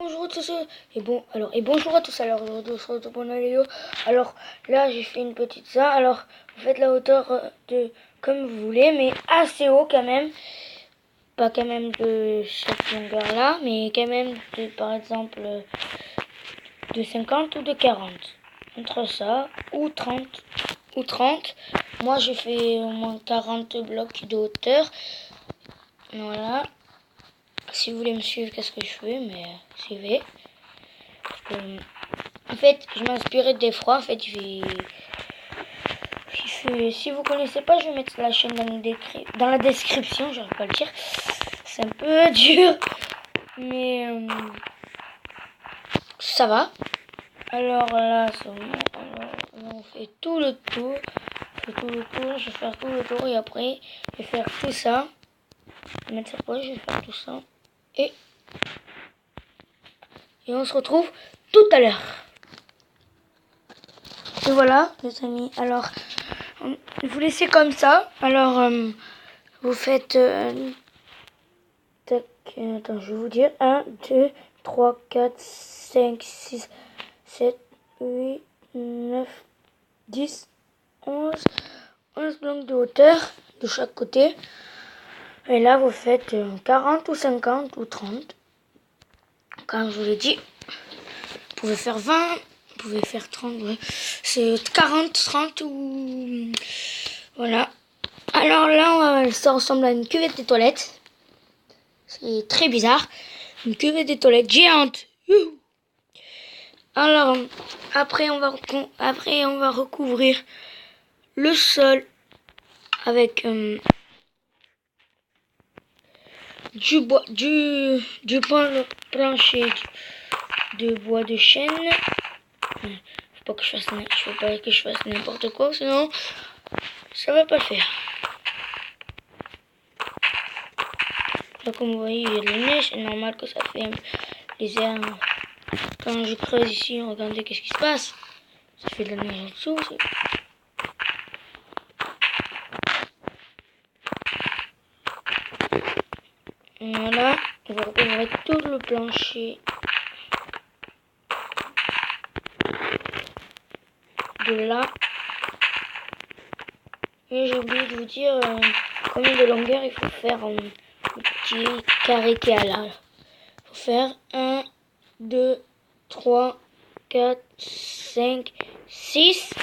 Bonjour à tous et bonjour à tous. Alors aujourd'hui on se retrouve pour une vidéo. Alors là j'ai fait une petite ça. Alors vous faites la hauteur de comme vous voulez, mais assez haut quand même. Pas quand même de cette longueur là, mais quand même de par exemple de 50 ou de 40. Entre ça ou 30. Moi j'ai fait au moins 40 blocs de hauteur. Voilà. Si vous voulez me suivre, qu'est-ce que je fais, mais suivez. En fait, je m'inspirais des fois. En fait, si vous connaissez pas, je vais mettre la chaîne dans la description. J'arrive pas à le dire. C'est un peu dur, mais ça va. Alors là, on fait tout le tour. Je vais faire tout le tour et après, je vais faire tout ça. Je vais mettre sur pause, je vais faire tout ça. Et on se retrouve tout à l'heure. Et voilà, les amis. Alors, vous laissez comme ça. Alors, vous faites... attends, je vais vous dire. 1, 2, 3, 4, 5, 6, 7, 8, 9, 10, 11. 11 blocs de hauteur de chaque côté. Et là, vous faites 40 ou 50 ou 30. Comme je vous l'ai dit, vous pouvez faire 20, vous pouvez faire 30. Ouais. C'est 40, 30 ou... Voilà. Alors là, ça ressemble à une cuvette des toilettes. C'est très bizarre. Une cuvette des toilettes géante. Alors, après on va recouvrir le sol avec du bois, du plancher de bois de chêne. Faut pas que je fasse n'importe quoi, sinon ça va pas le faire. Là, comme vous voyez, il y a de la neige. C'est normal que ça fait les airs. Quand je creuse ici, regardez qu'est-ce qui se passe. Ça fait de la neige en dessous. Voilà, on va recouvrir tout le plancher de là. Et j'ai oublié de vous dire combien de longueur il faut faire le petit carré qui est là. Il faut faire 1, 2, 3, 4, 5, 6.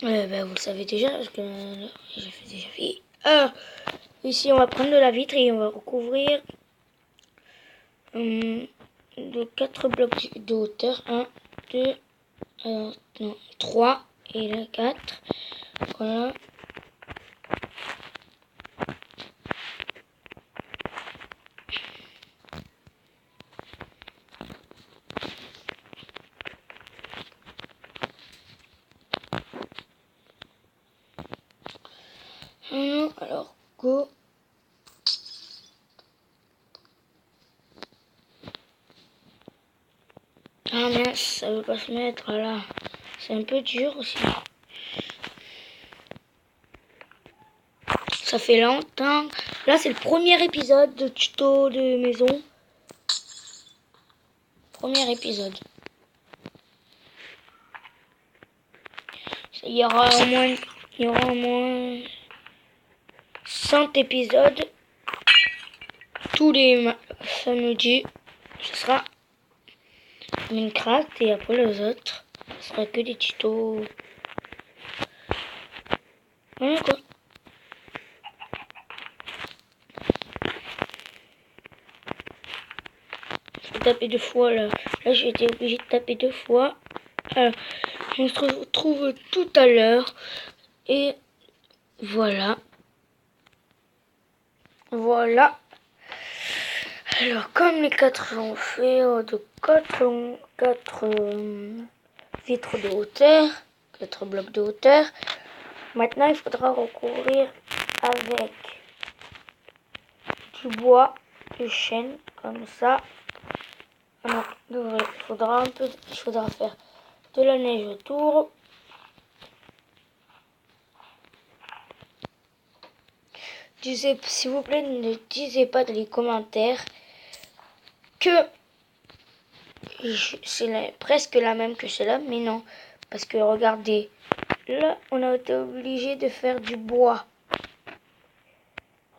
Vous le savez déjà parce que j'ai fait déjà fait. Ici, on va prendre de la vitre et on va recouvrir de 4 blocs de hauteur. 1, 2, non, 3 et là 4. Voilà. Alors, go. Ah mince, ça veut pas se mettre là. C'est un peu dur aussi. Ça fait longtemps. Là, c'est le premier épisode de tuto de maison. Premier épisode. Il y aura au moins 100 épisodes. Tous les samedis. Ce sera Minecraft et après les autres, ce sera que des tutos. Voilà quoi. Je vais taper 2 fois là. Là j'ai été obligé de taper 2 fois. On se retrouve tout à l'heure. Et voilà. Voilà. Alors comme les 4 ont fait de 4 vitres de hauteur, 4 blocs de hauteur. Maintenant il faudra recouvrir avec du bois de chêne comme ça. Alors il faudra faire de la neige autour. s'il vous plaît, ne disez pas dans les commentaires que c'est presque la même que celle-là, mais non. Parce que regardez, là, on a été obligé de faire du bois.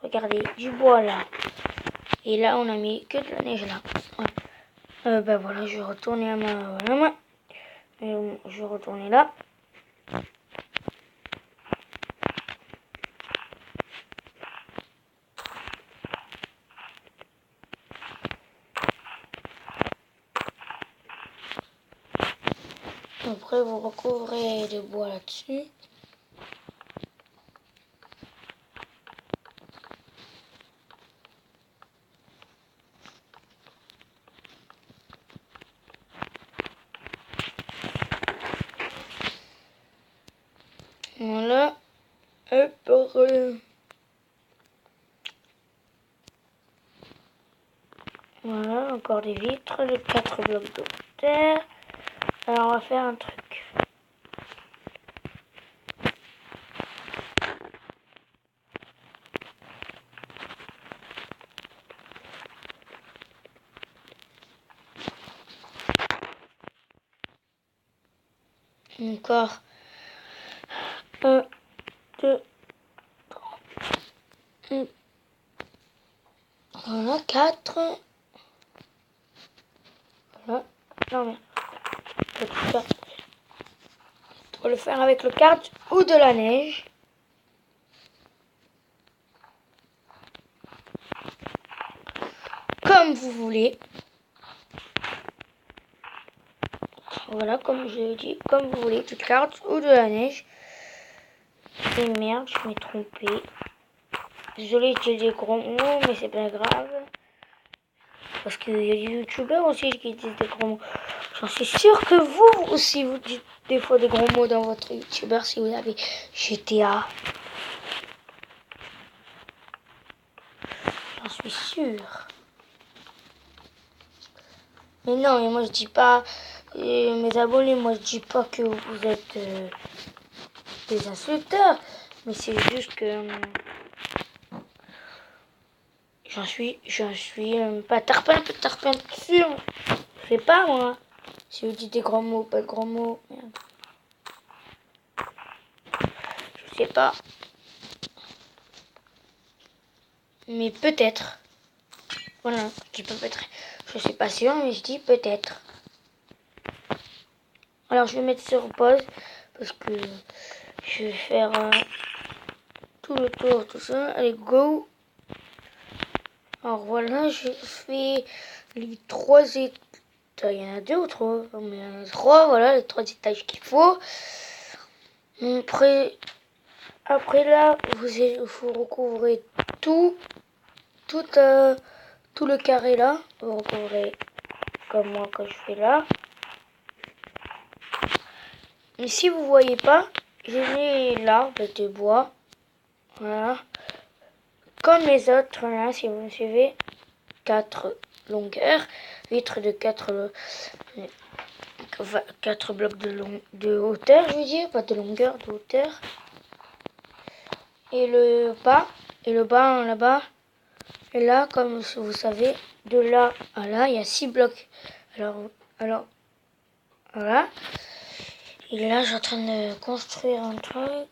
Regardez, du bois là. Et là, on a mis que de la neige là. Ouais. Ben voilà, je vais retourner à ma main. Je vais retourner là. Après, vous recouvrez le bois là-dessus. Voilà. Hop, voilà, encore des vitres, les 4 blocs de terre. Alors, on va faire un truc. Encore 1, 2, 3, voilà, 4. Voilà. Non, mais on va le faire avec le card ou de la neige. Comme vous voulez. Voilà, comme je l'ai dit, comme vous voulez, du card ou de la neige. Et merde, je m'ai trompé. Désolé, j'ai des gros mots, mais c'est pas grave. Parce qu'il y a des youtubeurs aussi qui disent des gros mots. J'en suis sûre que vous aussi, vous dites des fois des gros mots dans votre youtubeur si vous avez GTA. J'en suis sûre. Mais non, mais moi je dis pas, mes abonnés, moi je dis pas que vous êtes des insulteurs. Mais c'est juste que j'en suis pas tarpin sûr. Je sais pas moi. Si vous dites des grands mots, pas de grands mots. Merde. Je sais pas. Mais peut-être. Voilà, je dis pas peut-être. Je sais pas sûr, mais je dis peut-être. Alors je vais mettre sur pause parce que je vais faire tout le tour, tout ça. Allez, go. Alors voilà, je fais les 3 étages. Il y en a 2 ou 3, mais il y en a 3, voilà, les 3 étages qu'il faut. Après là, vous recouvrez tout le carré là. Vous recouvrez comme moi que je fais là. Et si vous voyez pas, j'ai mis là de bois. Voilà. Comme les autres là, si vous me suivez, 4 longueurs, vitres de 4 blocs de hauteur, je veux dire, pas de longueur, de hauteur. Et le bas là-bas. Et là, comme vous savez, de là à là, il y a 6 blocs. Alors, voilà. Et là, je suis en train de construire un truc.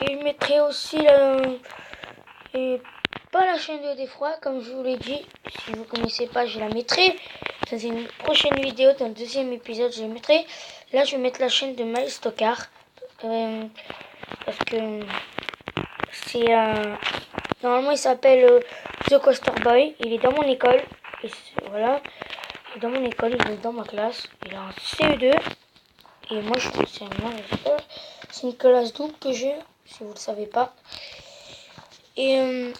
Et je mettrai aussi pas la chaîne de défroid, comme je vous l'ai dit. Si vous ne connaissez pas, je la mettrai. Ça, c'est une prochaine vidéo, dans le 2e épisode, je la mettrai. Là, je vais mettre la chaîne de Miles Stockard. Parce que c'est normalement, il s'appelle The Coaster Boy. Il est dans mon école. Et voilà. Il est dans mon école, il est dans ma classe. Il est en CE2. Et moi, c'est une classe double que j'ai, si vous ne le savez pas. Et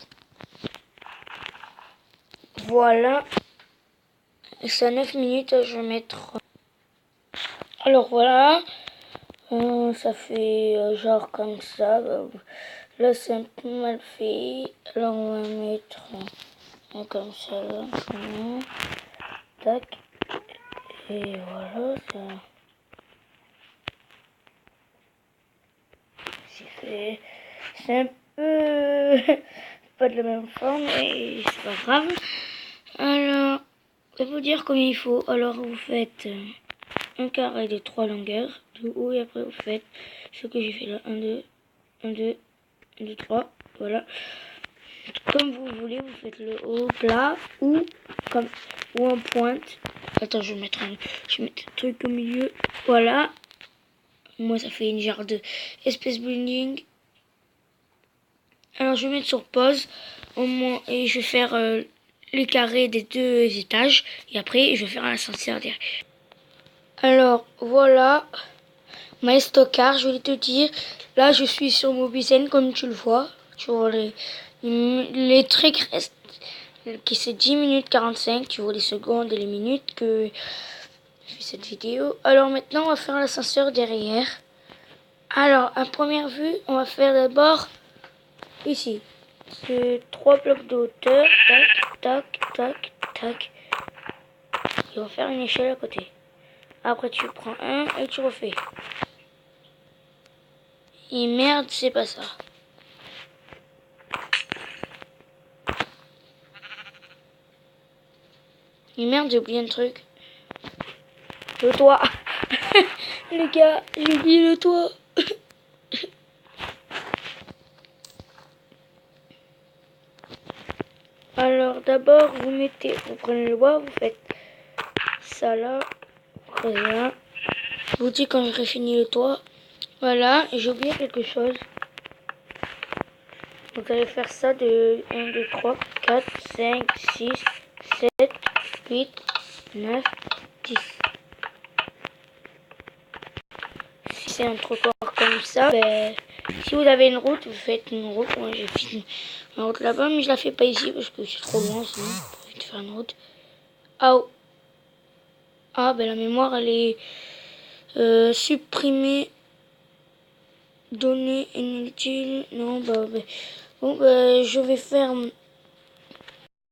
voilà. C'est à 9 minutes, je vais mettre... Alors voilà. Ça fait genre comme ça. Là, c'est un peu mal fait. Alors, on va mettre comme ça, là. Tac. Et voilà, ça... C'est fait. C'est un Pas de la même forme, mais c'est pas grave. Alors, je vais vous dire combien il faut. Alors, vous faites un carré de 3 longueurs de haut et après vous faites ce que j'ai fait là. 1, 2, 1, 2, 1, 2, 3. Voilà. Comme vous voulez, vous faites le haut plat ou en pointe. Attends, je vais mettre un truc au milieu. Voilà. Moi, ça fait une genre de espèce building. Alors, je vais mettre sur pause au moins et je vais faire les carrés des 2 étages et après, je vais faire un ascenseur derrière. Alors, voilà. My stockard, je voulais te dire. Là, je suis sur Mobizen, comme tu le vois. Tu vois les trucs restent. Qui c'est 10 minutes 45. Tu vois les secondes et les minutes que je fais cette vidéo. Alors maintenant, on va faire l'ascenseur derrière. Alors, à première vue, on va faire d'abord ici. C'est 3 blocs de hauteur. Tac, tac, tac, tac. Et on va faire une échelle à côté. Après, tu prends un et tu refais. Et merde, c'est pas ça. Et merde, j'ai oublié un truc. Le toit. Les gars, j'ai oublié le toit. Alors d'abord, vous prenez le bois, vous faites ça là, après là. Je vous dis quand j'aurai fini le toit. Voilà, et j'ai oublié quelque chose. Vous allez faire ça de 1, 2, 3, 4, 5, 6, 7, 8, 9, 10. Si c'est un trottoir comme ça, ben, si vous avez une route, vous faites une route. Moi j'ai fini ma route là-bas, mais je la fais pas ici parce que c'est trop loin sinon. J'ai envie de faire une route. Ah, oh. Ah ben la mémoire elle est supprimée. Données inutiles. Non, bon, je vais faire